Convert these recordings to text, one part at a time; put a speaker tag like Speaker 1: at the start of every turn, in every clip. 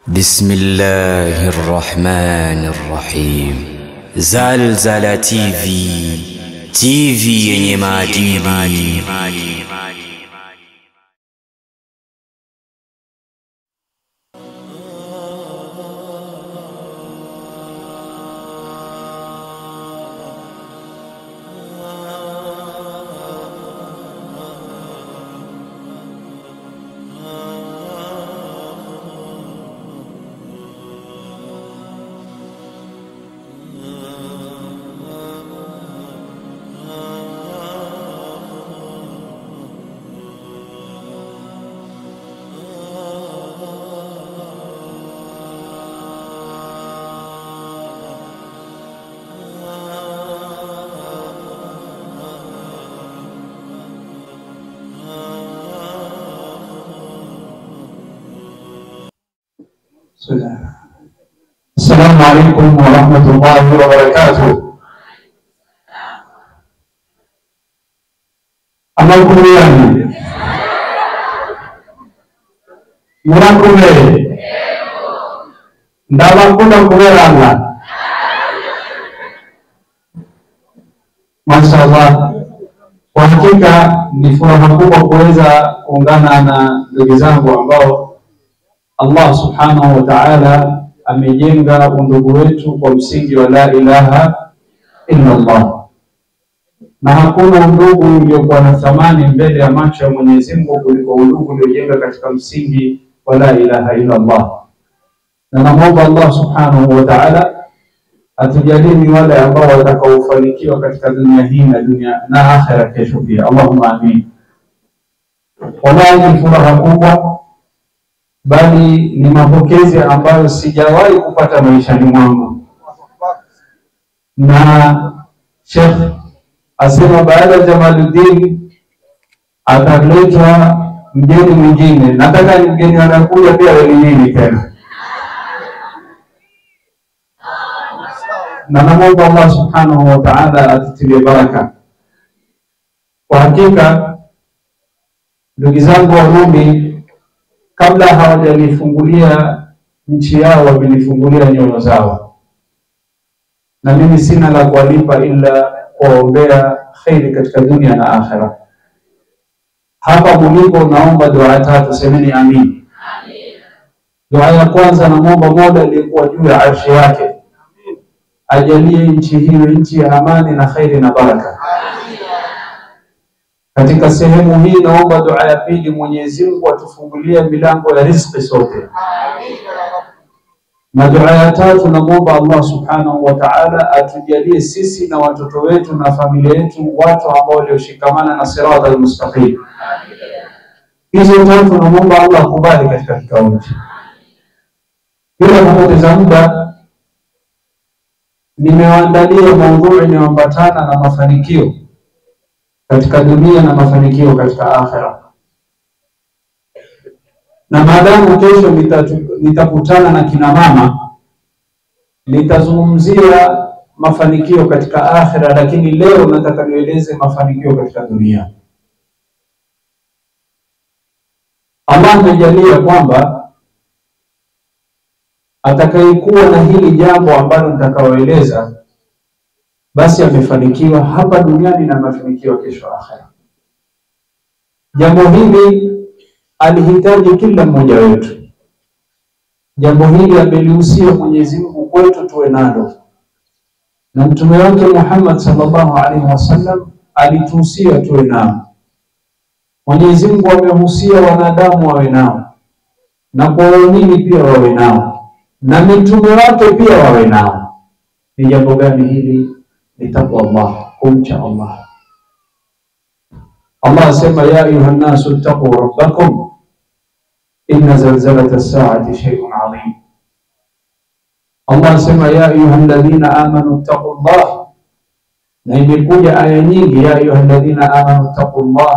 Speaker 1: بسم الله الرحمن الرحيم. زلزلة TV yenye maadili.
Speaker 2: السلام عليكم ورحمة الله وبركاته. Amalkum yani murakume ndabakunda kuberana mashallah. Kwa hakika ni furaha kubwa kuweza kuungana na ndugu zangu ambao Allah subhanahu wa ta'ala amejenga undugu wetu kwa msingi wa la ilaha illa Allah, na hakuna undugu uliokuwa na thamani mbele ya macho ya Mwenyezi Mungu kuliko undugu uliojenga katika msingi wa la ilaha illa Allah. Na naomba Allah subhanahu wa ta'ala atujalie wale ambao watakaofanikiwa katika dunia hii na dunia na akhera kesho pia, Allahumma amin. Wallahi furaha kubwa, bali ni mapokezi ambayo sijawahi kupata maishani mwangu. Na Sheikh asema baada ya Jamaluddin ataletwa mgeni mwingine. Nataka ni mgeni anakuja pia wewe tena. Na naomba Allah subhanahu wa ta'ala atutilie baraka. Kwa hakika ndugu zangu Warundi, kabla hawajalifungulia nchi yao wamelifungulia nyoyo zao, na mimi sina la kuwalipa ila kuombea khairi katika dunia na akhera. Hapa mlipo naomba dua tatu, semeni amin. Dua ya kwanza, naomba Mola aliyekuwa juu ya arshi yake ajalie nchi hiyo nchi ya amani na khairi na baraka. Katika sehemu hii naomba dua ya pili, Mwenyezi Mungu atufungulie milango ya riziki sote. Na dua ya tatu, naomba Allah subhanahu wa ta'ala atujalie sisi na watoto wetu na familia yetu watu ambao walioshikamana na sirata al-mustaqim. Hizo tatu naomba Allah akubali katika kikao hiki. Bila kupoteza muda, nimewaandalia maudhui inayoambatana na mafanikio katika dunia na mafanikio katika akhera. Na maadamu kesho nitakutana na kina mama, nitazungumzia mafanikio katika akhera, lakini leo nataka nieleze mafanikio katika dunia. Allah amejalia kwamba atakayekuwa na hili jambo ambalo nitakaoeleza basi amefanikiwa hapa duniani na amefanikiwa kesho akhera. Jambo hili alihitaji kila mmoja wetu. Jambo hili amelihusia Mwenyezi Mungu kwetu tuwe nalo, na mtume wake Muhammad sallallahu alaihi wasallam alituhusia tuwe nao. Mwenyezi Mungu amehusia wanadamu wawe nao, na kwa waumini pia wawe nao, na mitume wake pia wawe nao. Ni jambo gani hili? Ni taqwa Allah, kumcha Allah. Allah asema ya ayuhan nasu taqu rabbakum inna zalzalata as-sa'ati shay'un 'azim. Allah asema ya ayyuhalladhina amanu taqullah, na imekuja aya nyingi ya ayyuhalladhina amanu taqullah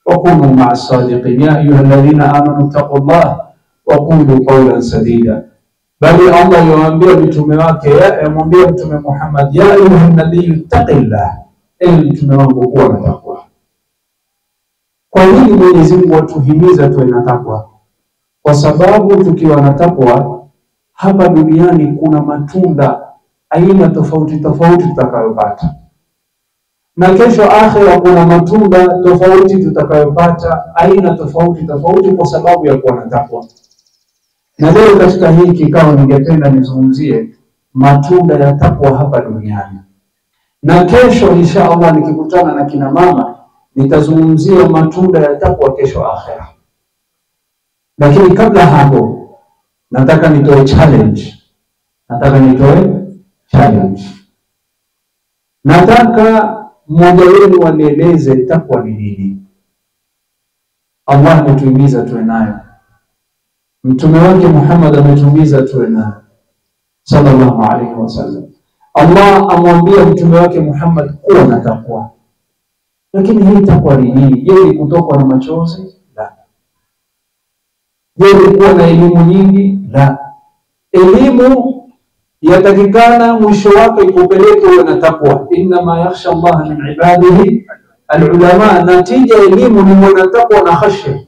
Speaker 2: wa kunu ma'as sadiqin, ya ayyuhalladhina amanu taqullah wa qulu qawlan sadida. Bali Allah yuambia mitume wake, yamwambia mtume Muhammad, ya ayuhan nabiyyu taqillah, mtume wangu kuwa na takwa. Kwa nini Mwenyezi Mungu atuhimiza tuwe na takwa? kwa sababu tukiwa na takwa hapa duniani kuna matunda aina tofauti tofauti tutakayopata, na kesho akhera kuna matunda tofauti tutakayopata aina tofauti tofauti kwa sababu ya kuwa na takwa. Na leo katika hii kikao ningependa nizungumzie matunda ya takwa hapa duniani, na kesho insha Allah nikikutana na kina mama nitazungumzia matunda ya takwa kesho akhera. Lakini kabla hapo nataka nitoe challenge. Nataka mmoja wenu wanieleze takwa ni nini. Allah ametuhimiza tuwe nayo, mtume wake Muhammad ametuhimiza tuwe nayo sallallahu alaihi wasallam. Allah amwambia mtume wake Muhammad kuwa na takwa. Lakini hii takwa ni nini? Je, ni kutokwa na machozi? La. Je, ni kuwa na elimu nyingi? La. Elimu yatakikana mwisho wake ikupeleke uwe na takwa. Inma yakhsha Allah min ibadihi alulama. Natija elimu ni mwana takwa na khashya,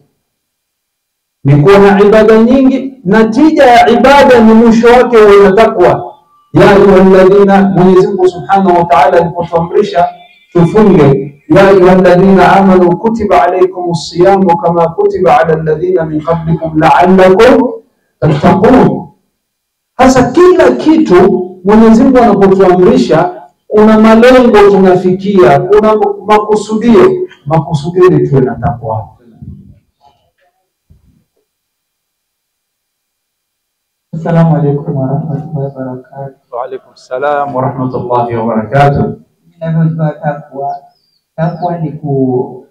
Speaker 2: ni kuwa na ibada nyingi. Natija ya ibada ni mwisho wake uwe na takwa. Ya ayyuhalladhina, Mwenyezi Mungu Subhanahu wa Ta'ala alipotuamrisha tufunge, ya ayyuhalladhina amanu kutiba alaykumus siyamu kama kutiba ala alladhina min qablikum la'allakum tattaqun. Hasa kila kitu Mwenyezi Mungu anapotuamrisha kuna malengo tunafikia, kuna makusudio ni tuwe na takwa. Assalamu alaykum wa rahmatullahi wa barakatuh.
Speaker 3: Wa alaykum salam
Speaker 2: wa rahmatullahi wa barakatuh.
Speaker 4: Takwa ni kupata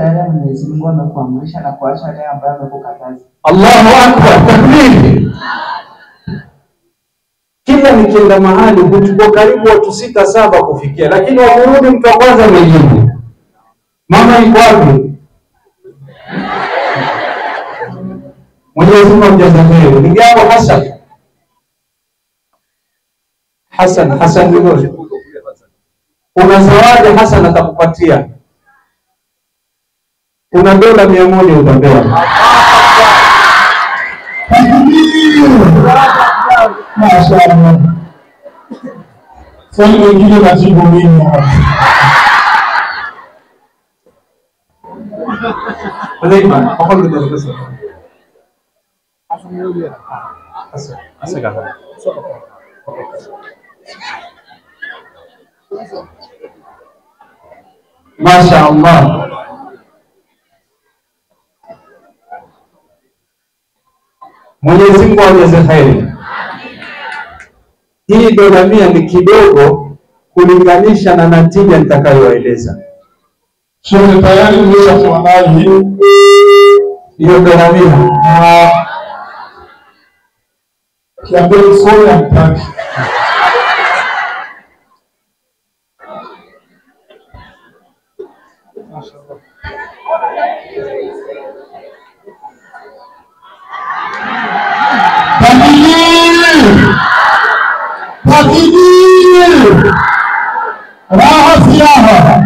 Speaker 4: yale Mwenyezi Mungu amekuamrisha na kuacha yale ambayo amekukataza.
Speaker 2: Allahu akbar, takbir. Kila nikienda mahali huchukua karibu watu 6-7 kufikia, lakini wakirudi mtu wa kwanza amejibu. Mama yuko wapi? Mwenyezi Mungu amjazae. Ndugu yangu Hassan Ligoje. Kuna zawadi Hassan atakupatia. Kuna dola 100 utapewa.
Speaker 5: Mashaallah. Swali lingine najibu mimi hapa.
Speaker 2: Walaima, hapo ndio pesa.
Speaker 3: Asante.
Speaker 2: Mashaallah. Mwenyezi Mungu ajaze kheri. Hii dola 100 ni kidogo kulinganisha na natija nitakayoeleza.
Speaker 5: Shehe tayari nimeshakuwa nayo
Speaker 2: hiyo dola 100.
Speaker 5: Kiambia sio ya mtaki. Takbir. Raha siyaha.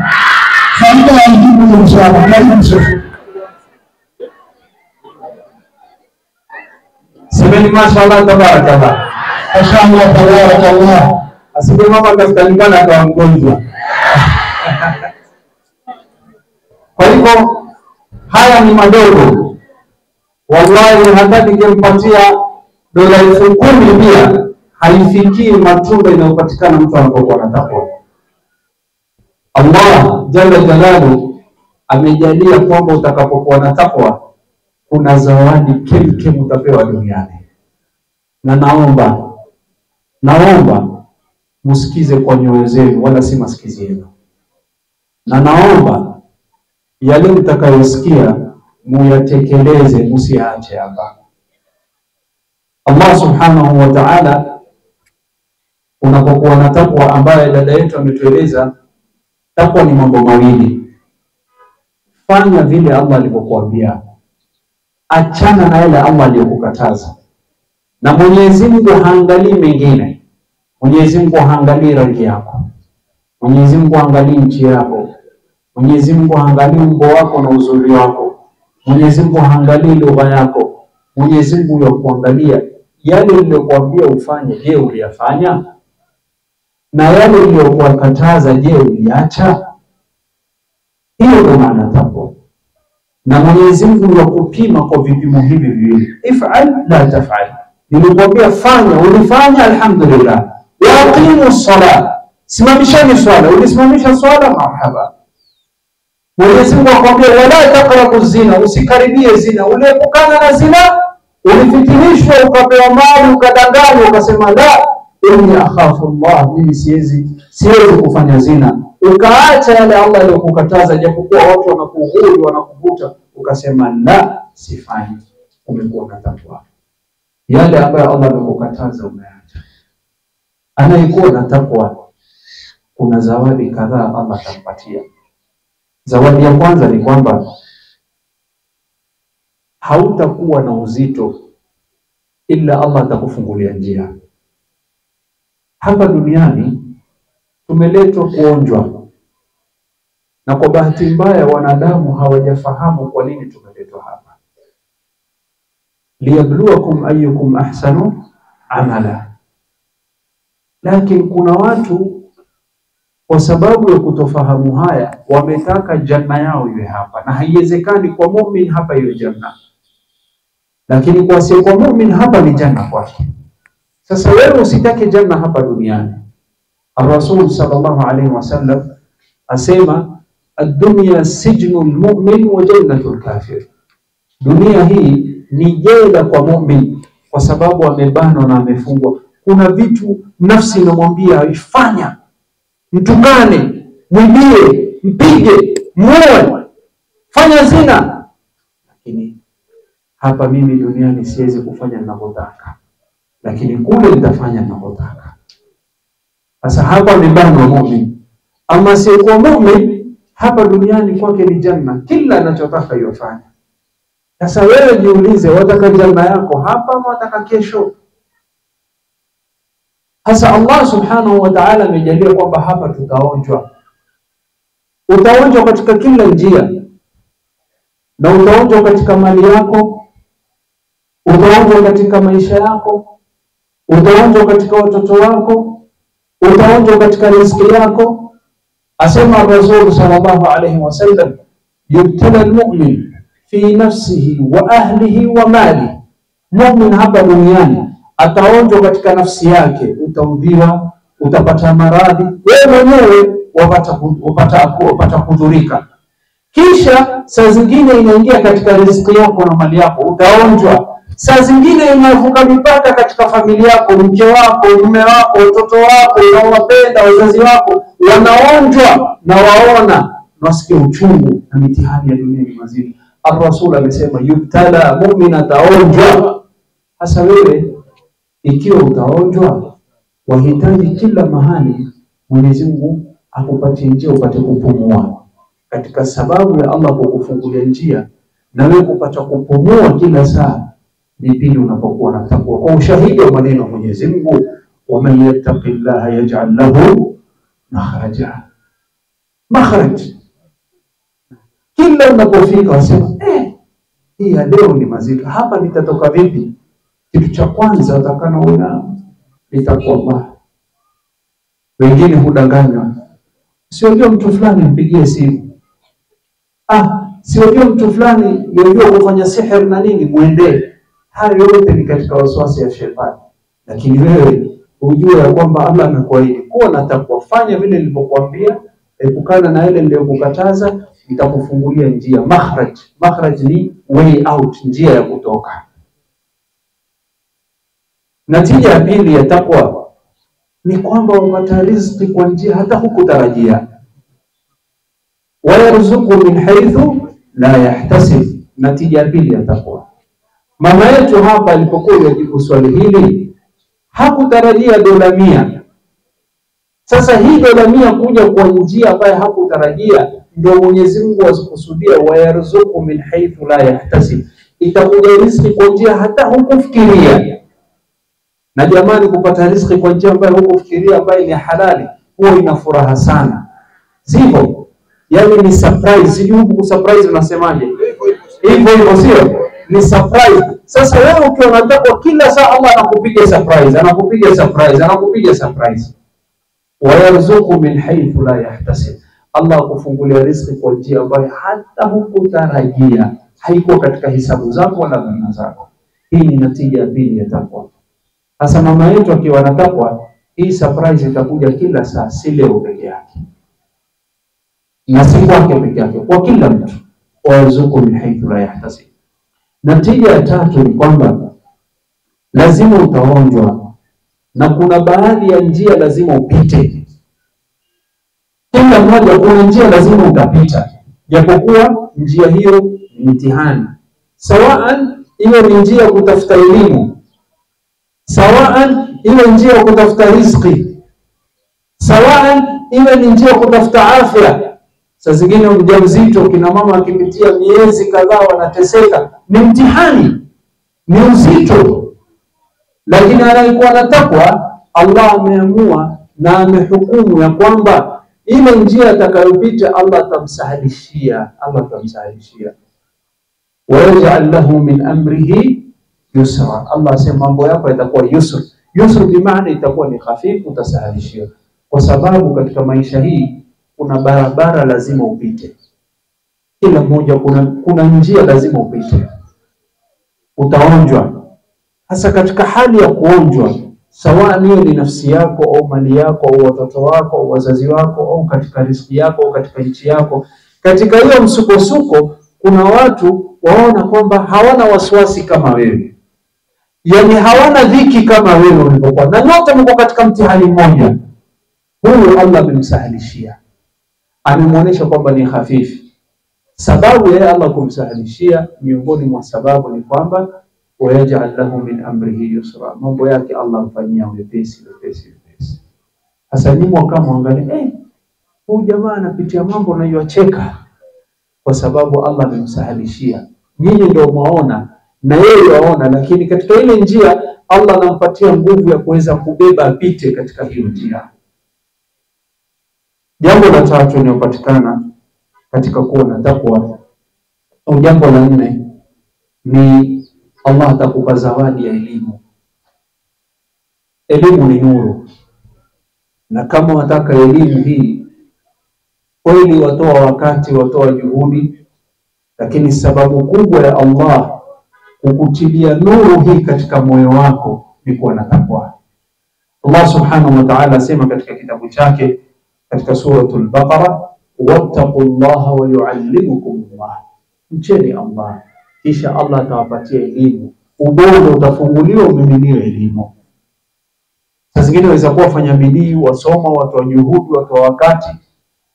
Speaker 5: Sasa yajibu inshallah. Karibu Sheikh.
Speaker 2: Semeni mashaallah tabarakallah.
Speaker 5: Mashaallah tabarakallah.
Speaker 2: Asije mama kastanikana kwa mgonjwa. Kwa hivyo haya ni madogo. Wallahi hata ningempatia dola 10,000 pia haifikii matunda inayopatikana mtu anapokuwa na takwa. Allah jalla jalalu amejalia kwamba utakapokuwa na takwa kuna zawadi kemkem utapewa duniani. Na naomba msikize kwa nyoyo zenu wala si masikizi yenu. Na naomba yale mtakayosikia muyatekeleze, msiache hapa. Allah subhanahu wa ta'ala, unapokuwa na takwa ambaye dada yetu ametueleza, takwa ni mambo mawili. Fanya vile Allah alivyokuambia, achana na yale Allah aliyokukataza. Na Mwenyezi Mungu haangalii mengine. Mwenyezi Mungu haangalii rangi yako, Mwenyezi Mungu haangalii nchi yako, Mwenyezi Mungu haangalii umbo wako na uzuri wako, Mwenyezi Mungu haangalii lugha yako. Mwenyezi Mungu yakuangalia yale niliyokuambia ufanye, je, uliyafanya? Na yale niliyokukataza, je, uliacha? Hiyo ndio maana takwa. Na Mwenyezi Mungu yakupima kwa vipimo hivi viwili, if'al la taf'al. Nilikwambia fanya, ulifanya, alhamdulillah. Wa aqimu ssalah, simamisheni swala, ulisimamisha swala, marhaba. Mwenyezi Mungu akwambia wala taqrabu zina, usikaribie zina, uliepukana na zina, ulifitirishwa ukapewa mali ukadanganywa ukasema la inni akhafu Allah, mimi siwezi kufanya zina, ukaacha yale Allah aliyokukataza, japokuwa watu wanakuhuri wanakuvuta, ukasema la, sifanyi. Umekuwa na takwa. Yale ambayo Allah aliyokukataza umeacha. Anayekuwa na takwa kuna zawadi kadhaa Allah atampatia. Zawadi ya kwanza ni kwamba hautakuwa na uzito ila Allah atakufungulia njia. Hapa duniani tumeletwa kuonjwa, na kwa bahati mbaya wanadamu hawajafahamu kwa nini tumeletwa hapa. Liyabluwakum ayyukum ahsanu amala. Lakini kuna watu kwa sababu ya kutofahamu haya wametaka janna yao iwe hapa, na haiwezekani kwa muumini hapa iwe janna, lakini kwa si kwa muumini hapa ni janna kwake. Sasa wewe usitake janna hapa duniani. Ar-Rasul sallallahu alayhi wasallam asema ad-dunya sijnul mu'min wa jannatul kafir. Dunia hii ni jela kwa muumini kwa sababu amebanwa na amefungwa. Kuna vitu nafsi inamwambia ifanya, mtukane, mwibie, mpige, muoe, fanya zina, lakini hapa mimi duniani siwezi kufanya ninavyotaka, lakini kule nitafanya ninavyotaka. Sasa hapa ni bano muumini. Ama si kwa muumini hapa duniani kwake ni janna, kila anachotaka yofanya. Sasa wewe jiulize, wataka janna yako hapa ama wataka kesho? Sasa Allah subhanahu wa ta'ala amejalia kwamba hapa tutaonjwa. Utaonjwa katika kila njia, na utaonjwa katika mali yako, utaonjwa katika maisha yako, utaonjwa katika watoto wako, utaonjwa katika riziki yako. Asema Rasul sallallahu alayhi wasallam, yubtala almu'min fi nafsihi wa ahlihi wa mali. Mu'min hapa duniani ataonjwa katika nafsi yake, utaudhiwa, utapata maradhi, wewe mwenyewe wapata kudhurika. Kisha saa zingine inaingia katika riziki yako na mali yako, utaonjwa. Saa zingine inavuka mipaka katika familia yako, mke wako, mume wako, watoto wako, unaowapenda, wazazi wako wanaonjwa na waona, wasikia uchungu, na mitihani ya dunia ni mazito. Ar-Rasul amesema yubtala, mu'min ataonjwa. Hasa wewe ikiwa utaonjwa, wahitaji kila mahali Mwenyezi Mungu akupatie njia upate kupumua. Katika sababu ya Allah kukufungulia njia na wewe kupata kupumua kila saa ni pindi unapokuwa na takwa. Kwa ushahidi wa maneno Mwenyezi Mungu, wa man yattaqillaha yaj'al lahu makhraja. Makhraj. Kila unapofika wasema hii ya leo ni mazito, hapa nitatoka vipi? Kitu cha kwanza utakana una itakuwa. Wengine hudanganywa, siojua mtu fulani mpigie simu, siojua mtu fulani yajua kufanya sihir na nini, muendee. Hayo yote ni katika waswasi ya shetani. Lakini wewe ujue ya kwamba Allah amekuahidi kuwa na takwa, fanya vile nilivyokuambia, epukana na ile niliyokukataza, nitakufungulia njia. Makhraj. Makhraj ni way out, njia ya kutoka. Natija ya pili ya takwa ni kwamba wapata riziki kwa njia hata hukutarajia. Wa yarzuqu min haythu la yahtasib. Natija ya pili ya takwa. Mama yetu hapa alipokuwa yajibu swali hili hakutarajia dola 100. Sasa hii dola 100 kuja kwa njia ambayo hakutarajia, ndio Mwenyezi Mungu azikusudia wa yarzuqu min haythu la yahtasib. Itakuja riziki kwa njia hata hukufikiria. Na jamani, kupata riziki kwa njia ambayo hukufikiria, ambayo ni halali, huwa ina furaha sana. Sivyo? Yaani ni surprise. Sijui huku surprise unasemaje? Hivyo sio? Ni surprise. Sasa wewe ukiwa unataka kila saa Allah anakupiga surprise, anakupiga surprise, anakupiga surprise. Wa yarzuqu min haythu la yahtasib. Allah akufungulia riziki kwa njia ambayo hata hukutarajia, haiko katika hisabu zako wala dhana zako. Hii ni natija ya pili ya takwa. Sasa mama yetu akiwa na takwa, hii surprise itakuja kila saa, si leo peke yake. Na si kwake peke yake, kwa kila mtu. Wa yarzuqu min haythu la yahtasib. Natija ya tatu ni kwamba lazima utaonjwa, na kuna baadhi ya njia lazima upite. Kila mmoja kuna njia lazima utapita, japokuwa njia hiyo ni mtihani. Sawaan iwe ni njia ya kutafuta elimu, sawaan iwe njia ya kutafuta riziki, sawaan iwe ni njia ya kutafuta afya. Saa zingine mjamzito, kina mama akipitia miezi kadhaa wanateseka, ni mtihani, ni uzito. Lakini anayekuwa na takwa, Allah ameamua na amehukumu ya kwamba ile njia atakayopita Allah atamsahilishia, Allah atamsahilishia. Wa yaj'al lahu min amrihi yusra. Allah asema mambo yako yatakuwa yusr. Yusr bi maana itakuwa ni hafifu, utasahilishia. Kwa sababu katika maisha hii kuna barabara lazima upite. Kila mmoja kuna njia lazima upite. Utaonjwa. Hasa katika hali ya kuonjwa, sawa ni nafsi yako au mali yako au watoto wako au wazazi wako au katika riziki yako au katika nchi yako, katika hiyo msukosuko kuna watu waona kwamba hawana wasiwasi kama wewe. Yaani hawana dhiki kama wewe ulipokuwa. Na nyote mko katika mtihani mmoja. Huyu Allah amemsahilishia. Amemuonesha kwamba ni hafifu. Sababu ya Allah kumsahilishia, miongoni mwa sababu ni kwamba wayaj'al lahu min amrihi yusra. Mambo yake Allah mfanyia wepesi. Sasa ni kama angalia, huyu jamaa anapitia mambo na yocheka, kwa sababu Allah amemsahilishia. Nyinyi ndio muona na yeye yaona, lakini katika ile njia Allah anampatia nguvu ya kuweza kubeba apite katika hiyo njia. Jambo la tatu linalopatikana katika kuwa na takwa, au jambo la nne, ni Allah atakupa zawadi ya elimu. Elimu ni nuru, na kama wataka elimu hii kweli, watoa wakati, watoa juhudi, lakini sababu kubwa ya Allah kukutilia nuru hii katika moyo wako ni kuwa na takwa. Allah subhanahu wa ta'ala asema katika kitabu chake katika suratul Baqara, wattaqullaha wa yuallimukumullah. Mcheni Allah, kisha Allah atawapatia elimu. Ubongo utafunguliwa, umiminiwe elimu. Sasa zingine waweza kuwa fanya bidii, wasoma, watu wa juhudi, watu wa wakati.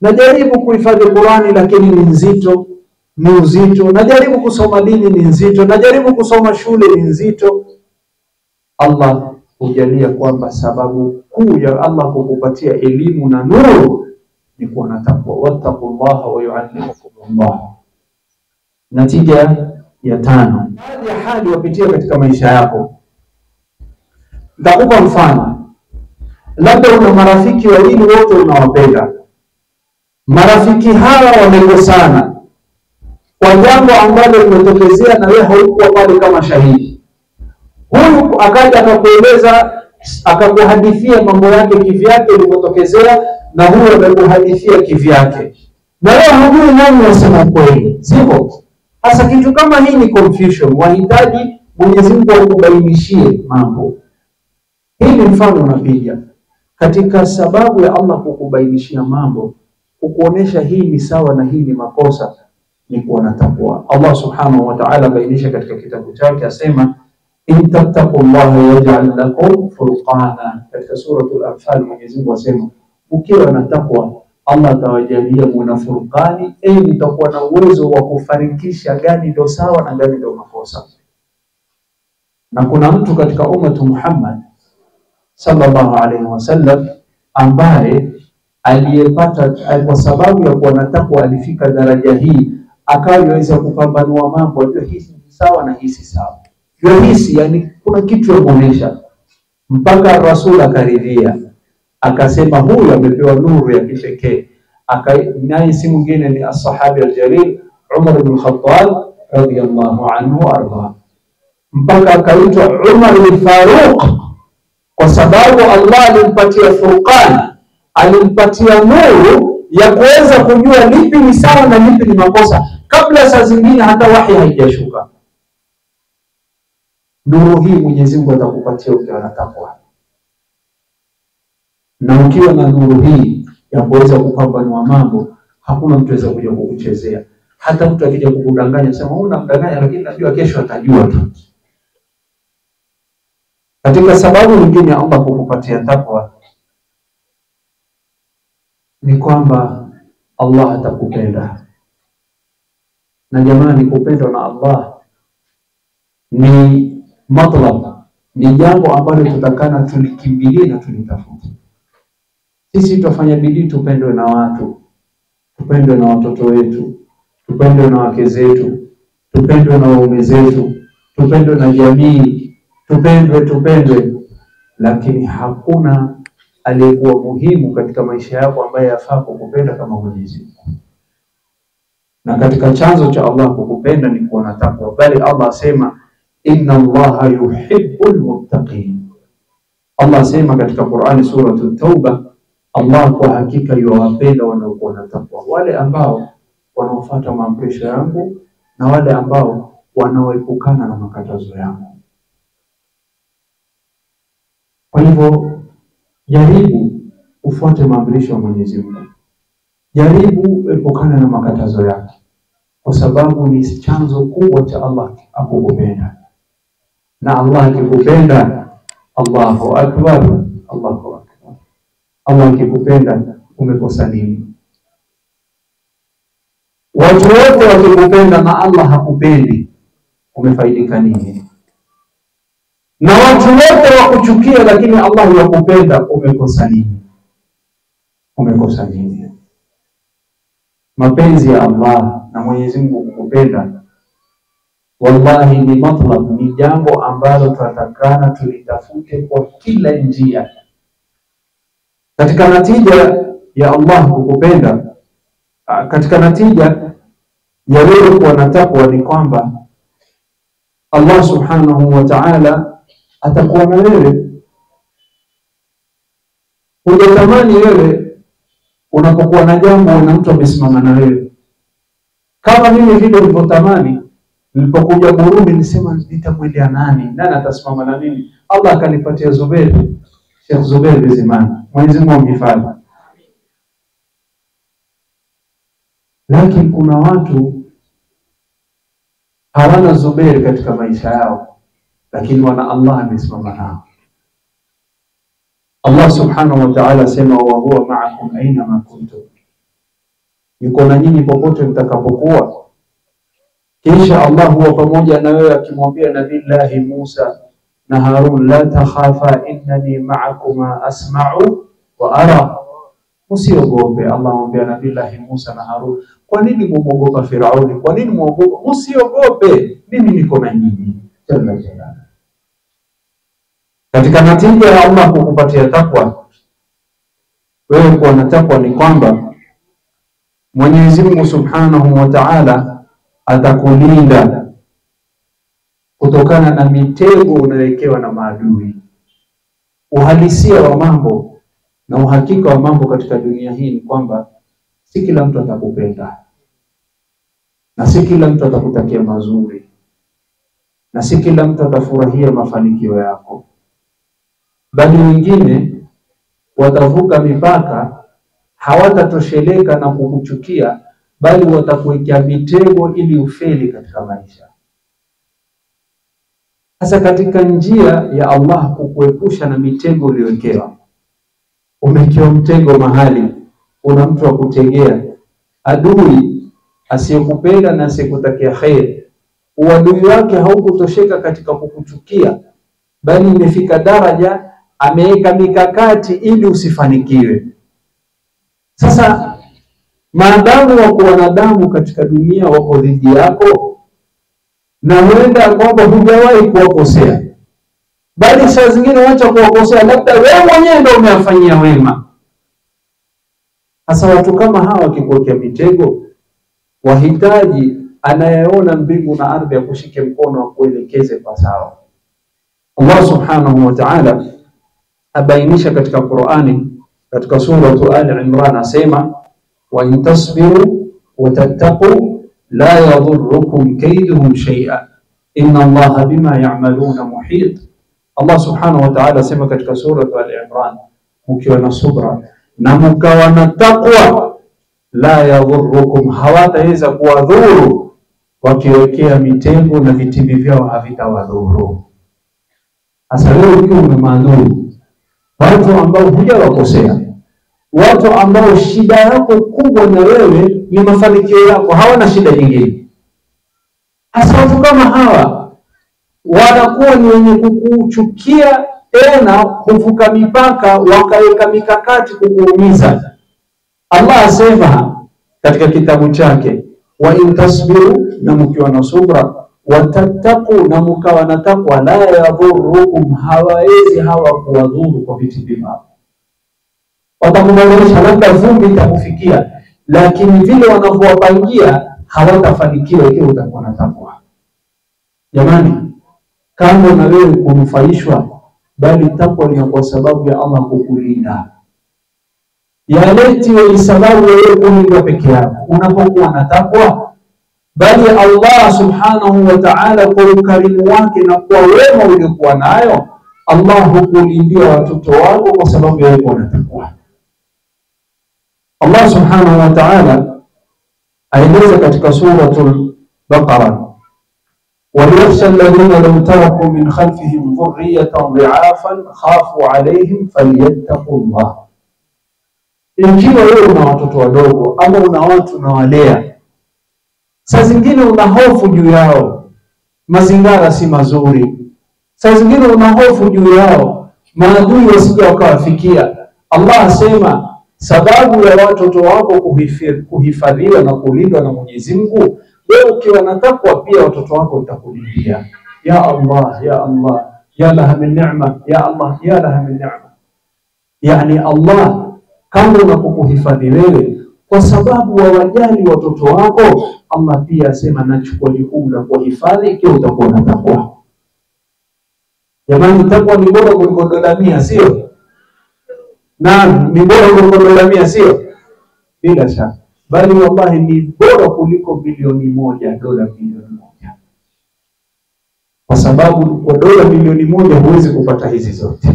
Speaker 2: Najaribu kuhifadhi Qur'ani lakini ni nzito, ni uzito. Najaribu kusoma dini ni nzito, najaribu kusoma shule ni nzito. Allah hujalia kwamba sababu kuu ya Allah kukupatia elimu na nuru ni kuwa na takwa. Wattaqullaha wa yuallimukumullah. Natija ya tano, baadhi ya hali wapitia katika maisha yako. Nitakupa mfano. Labda una marafiki wawili, wote unawapenda. Marafiki hawa wamekosana kwa jambo ambalo limetokezea na wewe haukuwa pale kama shahidi. Huyu akaja akakueleza, akakuhadithia mambo yake kivyake ilipotokezea, na huyu amekuhadithia kivyake, na wewe hujui nani anasema kweli, sivyo? Hasa kitu kama hii ni confusion. Wahitaji Mwenyezi Mungu akubainishie mambo. Hii ni mfano unapiga katika sababu ya Allah kukubainishia mambo, kukuonesha hii ni sawa na hii ni makosa, ni kuwa na takwa. Allah subhanahu wa ta'ala bainisha katika kitabu chake, asema in tattaqullaha yaj'al lakum furqana. Katika suratul Anfal Mwenyezi Mungu asema ukiwa na takwa Allah atawajalia mwana furqani, mtakuwa na uwezo wa kufarikisha gani ndio sawa na gani ndio makosa. Na kuna mtu katika ummatu Muhammad sallallahu alaihi wasallam ambaye aliyepata kwa sababu ya kuwa na takwa, alifika daraja hii, akaweza kupambanua mambo, ajue hii ni sawa na hii si sawa. Hisi, yani kuna kitu ya kuonesha, mpaka Rasul akaridhia, akasema huyu amepewa nuru ya kipekee. Naye si mwingine ni as-sahabi al-jalil Umar ibn Khattab radiyallahu anhu arda. mpaka akaitwa Umar al-Faruq, kwa sababu Allah alimpatia furqan, alimpatia nuru ya kuweza kujua lipi ni sawa na lipi ni makosa, kabla saa zingine hata wahi haijashuka. Nuru hii Mwenyezi Mungu atakupatia ukiwa na takwa, na ukiwa na nuru hii ya kuweza kupambanua mambo, hakuna mtu aweza kuja kukuchezea. Hata mtu akija kukudanganya, sema unamdanganya, lakini najua kesho atajua tu. Katika sababu nyingine ya Allah kukupatia takwa ni kwamba Allah atakupenda. Na jamani, kupendwa na Allah ni matlab, ni jambo ambalo tutakana tulikimbilie na tulitafute. Sisi tutafanya bidii tupendwe na watu, tupendwe na watoto wetu, tupendwe na wake zetu, tupendwe na waume zetu, tupendwe na jamii, tupendwe, lakini hakuna aliyekuwa muhimu katika maisha yako ambaye yafaa kukupenda kama Mwenyezi Mungu. Na katika chanzo cha Allah kukupenda ni kuwa na takwa, bali Allah asema inna Allaha yuhibbul muttaqin. Allah asema katika Qur'ani suratul Tauba, Allah kwa hakika yuwapenda wanaokuwa na takwa, wale ambao wanaofuata maamrisho yangu na wale ambao wanaoepukana na makatazo yangu. Kwa hivyo jaribu ufuate maamrisho ya Mwenyezi Mungu, jaribu epukana na makatazo yake, kwa sababu ni chanzo kubwa cha Allah akukupenda. Na Allah akikupenda, Allahu akbar, Allahu akbar. Allah akikupenda, umekosa nini? Watu wote wakikupenda na Allah hakupendi, umefaidika nini? Na watu wote wakuchukia lakini Allah yakupenda, umekosa nini? Umekosa nini? Mapenzi ya Allah na Mwenyezi Mungu kukupenda, wallahi ni matlab, ni jambo ambalo tunatakana tulitafute kwa kila njia. Katika natija ya Allah kukupenda, katika natija ya wewe kuwa na takwa ni kwamba Allah subhanahu wa ta'ala atakuwa na wewe. Hujatamani wewe unapokuwa na jambo na mtu amesimama na wewe. Kama mimi vile nilipotamani nilipokuja Burundi, nisema nitamwendea nani atasimama na mimi. Allah akanipatia Zubair, Sheikh Zubair Bizimani, Mwenyezi Mungu amhifadhi. Lakini kuna watu hawana Zubair katika maisha yao, lakini wana Allah amesimama nao. Allah subhanahu wa ta'ala sema wa huwa ma'akum aina ma kuntum, yuko na nyinyi popote mtakapokuwa. Kisha Allah huwa pamoja na wewe, akimwambia Nabii Musa na Harun, la takhafa innani ma'akuma asma'u wa ara. Usiogope. Allah mwambia Nabii Musa na Harun, kwa nini muogopa Firauni? Kwa nini muogopa? Usiogope, mimi niko na nyinyi. Jalla jalla. Katika natija ya Allah kukupatia takwa, wewe kuwa na takwa, ni kwamba Mwenyezi Mungu subhanahu wa ta'ala atakulinda kutokana na mitego unayowekewa na maadui. Uhalisia wa mambo na uhakika wa mambo katika dunia hii ni kwamba si kila mtu atakupenda, na si kila mtu atakutakia mazuri, na si kila mtu atafurahia mafanikio yako, bali wengine watavuka mipaka, hawatatosheleka na kukuchukia, bali watakuwekea mitego ili ufeli katika maisha. Hasa katika njia ya Allah kukuepusha na mitego uliyowekewa. Umekiwa mtego mahali, una mtu wa kutegea, adui asiyekupenda na asiyekutakia khair. Uadui wake haukutosheka katika kukuchukia, bali imefika daraja ameweka mikakati ili usifanikiwe. Sasa maadamu wako wanadamu katika dunia wako dhidi yako, na huenda kwamba hujawahi kuwakosea, bali saa zingine wacha kuwakosea, labda wewe mwenyewe ndio umewafanyia wema. Hasa watu kama hawa wakikuwekea mitego, wahitaji anayeona mbingu na ardhi akushike mkono akuelekeze kwa sawa. Allah subhanahu wa ta'ala abainisha katika Qur'ani katika sura Ali Imran asema wa in tasbiru wa tattaqu la yadhurrukum kayduhum shay'a inna Allaha bima ya'maluna muhit. Allah subhanahu wa ta'ala asema katika sura Ali Imran, mkiwa na subra na mkawa na taqwa, la yadhurrukum, hawataweza kuwadhuru, wakiwekea mitego na vitimbi vyao havitawadhuru. Hasa leo ukiwa umemadhuru watu ambao hujawakosea, watu ambao shida yako kubwa na wewe ni mafanikio yako, hawana shida nyingine. Hasa watu kama hawa wanakuwa ni wenye kukuchukia, tena kuvuka mipaka, wakaweka mikakati kukuumiza. Allah asema katika kitabu chake, wa in tasbiru, na mkiwa na subra, watattaqu, na mkawa na takwa, la yadhurrukum, hawawezi hawa kuwadhuru kwa vitimbi vyao. Watakubadilisha, labda vumbi itakufikia, lakini vile wanavyowapangia hawatafanikiwa ikiwa utakuwa na takwa. Jamani, kando na wewe kunufaishwa, bali takwa ni kwa sababu ya Allah kukulinda. Yaleti ni sababu wewe kulindwa peke yako unapokuwa na takwa, bali Allah subhanahu wa ta'ala kwa ukarimu wake na kwa wema uliokuwa nayo, Allah hukulindia watoto wako kwa sababu ya wewe na takwa. Allah subhanahu wa ta'ala aeleza katika suratul Baqara, وَلْيَخْشَى الَّذِينَ لَوْ تَرَكُوا مِنْ خَلْفِهِمْ ذُرِّيَّةً ضِعَافًا خَافُوا عَلَيْهِمْ فَلْيَتَّقُوا اللَّهَ. Ikiwa wewe una watoto wadogo ama una watu unawalea, saa zingine una hofu juu yao, mazingira si mazuri, saa zingine una hofu juu yao, maadui wasije wakawafikia. Allah asema sababu ya watoto wako kuhifadhiwa na kulindwa na Mwenyezi Mungu, wewe ukiwa na takwa pia watoto wako watakulindia. Ya Allah, ya Allah, ya laha min ni'ma, ya Allah, ya laha min ni'ma. Yani Allah kando na kukuhifadhi wewe kwa sababu wawajali watoto wako, Allah pia asema nachukua jukumu la kuhifadhi ikiwa utakuwa na takwa. Jamani, takwa ni bora kuliko dola 100, sio? Naam, ni bora kuliko dola 100, sio? Bila shaka. Bali wallahi ni bora kuliko bilioni 1, dola bilioni 1. Kwa sababu kwa dola bilioni 1 huwezi kupata hizi zote.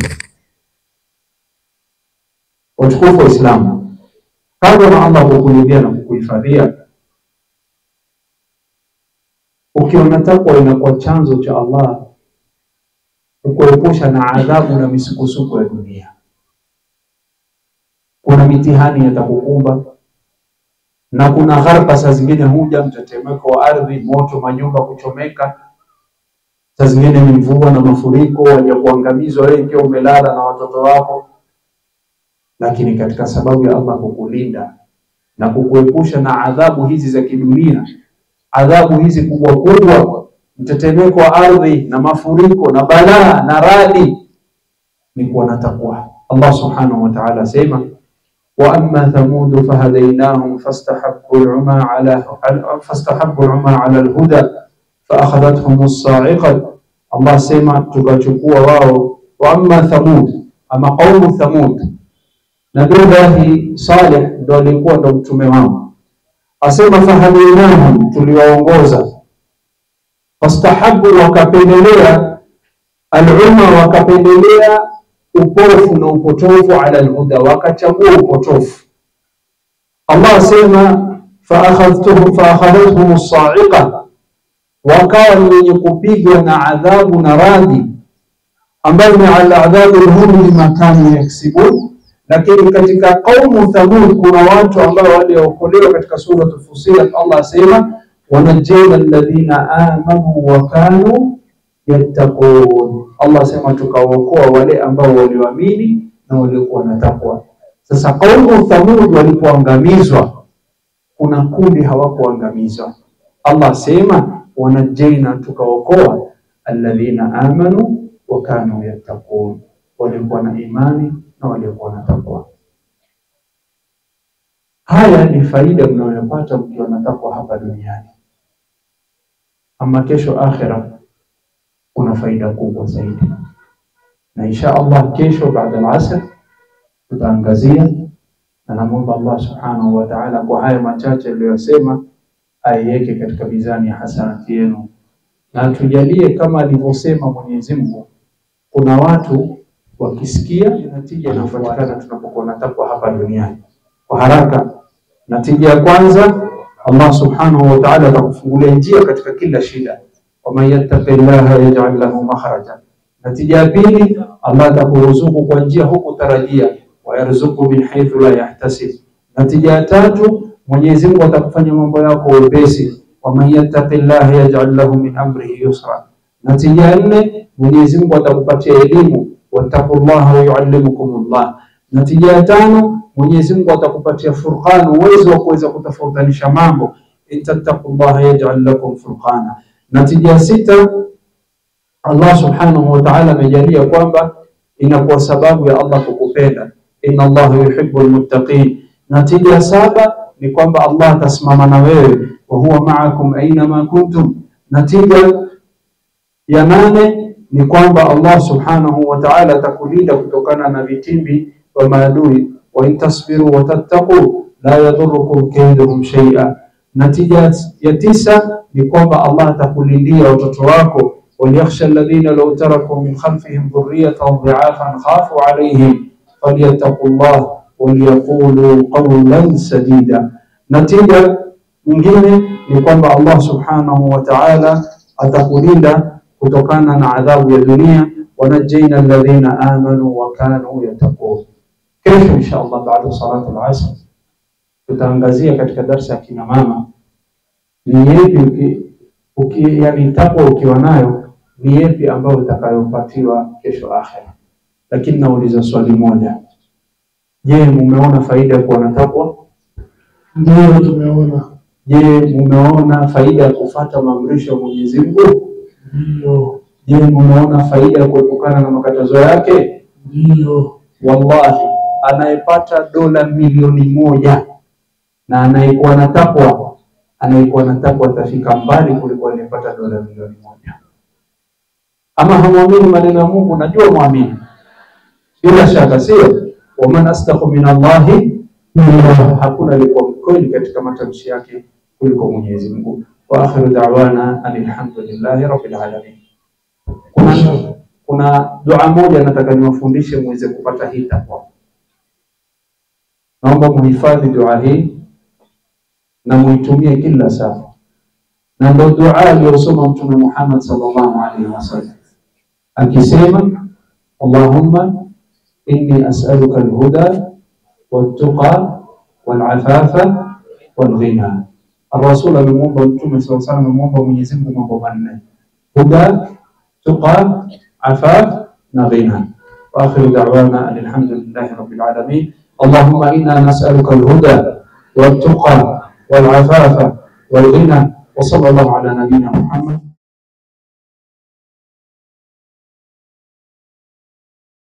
Speaker 2: Watukufu wa Islamu, kando na Allah kukulindia na kukuhifadhia, ukiona takwa inakuwa chanzo cha Allah kukuepusha na adhabu na misukosuko ya dunia. Kuna mitihani yatakukumba, na kuna gharqa saa zingine huja, mtetemeko wa ardhi, moto, manyumba kuchomeka, saa zingine ni mvua na mafuriko, waje kuangamizwa wewe ikiwa umelala na watoto wako. Lakini katika sababu ya Allah kukulinda na kukuepusha na adhabu hizi za kidunia, adhabu hizi kubwa kubwa, mtetemeko wa ardhi na mafuriko na balaa na radi, ni kuwa na takwa. Allah subhanahu wa ta'ala sema, wa amma thamud fahadaynahum fastahabbu al-'uma 'ala al-huda faakhadhathum as-sa'iqah. Allah sema tukachukua wao, wa amma thamud, ama qaumu thamud, Nabii Saleh ndo alikuwa ndo mtume wao. Asema fahadaynahum, tuliwaongoza, fastahabbu, wakapendelea, al-'uma, wakapendelea upofu na upotofu, ala al-huda, wakachagua upotofu. Allah asema faakhadhatuhum as-sa'iqah, wakawa ni wenye kupigwa na adhabu na radi, ambayo ni ala adhabu al-hum lima kanu yaksibun. Lakini katika qaumu Thamud kuna watu ambao waliokolewa katika sura Fussilat. Allah asema wanajjayna alladhina amanu wa kanu yattaqun. Allah asema tukawaokoa wale ambao walioamini na waliokuwa na takwa. Sasa qaumu Thamud walipoangamizwa, kuna kundi hawakuangamizwa. Allah asema wanajjayna, tukawaokoa, alladhina amanu wa kanu yattaqun, walikuwa na imani na waliokuwa na takwa. Haya ni faida mnayopata mkiwa na takwa hapa duniani. Ama kesho akhira kuna faida kubwa zaidi. Na insha Allah kesho baada ya asr tutaangazia, na namuomba Allah subhanahu wa ta'ala kwa haya machache aliyosema aiweke katika mizani ya hasanati yenu, na tujalie kama alivyosema Mwenyezi Mungu, kuna watu wakisikia natija inayopatikana tunapokuwa na takwa hapa duniani. Kwa haraka, natija ya kwanza, Allah subhanahu wa ta'ala atakufungulia njia katika kila shida. Waman yattaqillaha yaj'al lahu makhraja. Natija ya pili, Allah atakuruzuku kwa njia hukutarajia, wa yarzuqu min haythu la yahtasib. Natija ya tatu, Mwenyezi Mungu atakufanya mambo yako wepesi. Waman yattaqillaha yaj'al lahu min amrihi yusra. Natija ya nne, Mwenyezi Mungu atakupatia elimu, wattaqullaha wa yuallimukumullah. Natija ya tano, Mwenyezi Mungu atakupatia furqan, uwezo wa kuweza kutofautisha mambo. Ittaqullaha yaj'al lakum furqana. Natija ya sita, Allah subhanahu wa ta'ala amejalia kwamba inakuwa sababu ya Allah kukupenda. Inna Allaha yuhibbul muttaqin. Natija ya saba ni kwamba Allah atasimama na wewe, wa huwa ma'akum aina ma kuntum. Natija ya nane ni kwamba Allah subhanahu wa ta'ala atakulinda kutokana na vitimbi wa maadui. Wa intasbiru wa tattaqu la yadurrukum kayduhum shay'a. Natija ya tisa ni kwamba Allah atakulindia watoto wako. Waliyakhsha alladhina law taraku min khalfihim dhurriyatan dha'afan khafu alayhim falyattaqullah waliyaqulu qawlan sadida. Natija nyingine ni kwamba Allah subhanahu wa ta'ala atakulinda kutokana na adhabu ya dunia. Wanajjaina alladhina amanu wa kanu yattaqun. Kesho inshallah baada salati al-asr tutaangazia katika darasa ya kina mama ni yepi yani takwa ukiwa nayo ni yepi ambayo utakayopatiwa kesho akhera. Lakini nauliza swali moja, je, mumeona faida ya kuwa na takwa?
Speaker 5: Ndio tumeona.
Speaker 2: Je, mumeona faida ya kufuata maamrisho ya Mwenyezi Mungu?
Speaker 5: Ndio.
Speaker 2: Je, mumeona faida ya kuepukana na makatazo yake?
Speaker 5: Ndio.
Speaker 2: Wallahi, anayepata dola milioni 1 na anayekuwa na takwa, atafika mbali kuliko anayepata dola milioni 1. Ama hamwamini maneno ya Mungu? Najua muamini bila shaka, sio? Waman astaqu min Allahi, hakuna aliyekuwa mkweli katika matamshi yake kuliko Mwenyezi Mungu. Wa akhiru da'wana alhamdulillahi rabbil alamin. Kuna dua moja nataka niwafundishe muweze kupata hii takwa. Naomba muhifadhi dua hii na muitumie kila saa. Na ndio dua aliyosoma Mtume Muhammad sallallahu alaihi wasallam akisema, Allahumma inni as'aluka al-huda wat-tuqa wal-afafa wal-ghina. Ar-Rasul alimwomba Mtume sallallahu alaihi wasallam, alimwomba Mwenyezi Mungu mambo manne: huda, tuqa, afaf na ghina. Wa akhiru da'wana alhamdulillahi rabbil alamin. Allahumma inna nas'aluka al-huda wat-tuqa wal-afafa wal-ghina. Wa sallallahu ala nabiyyina Muhammad.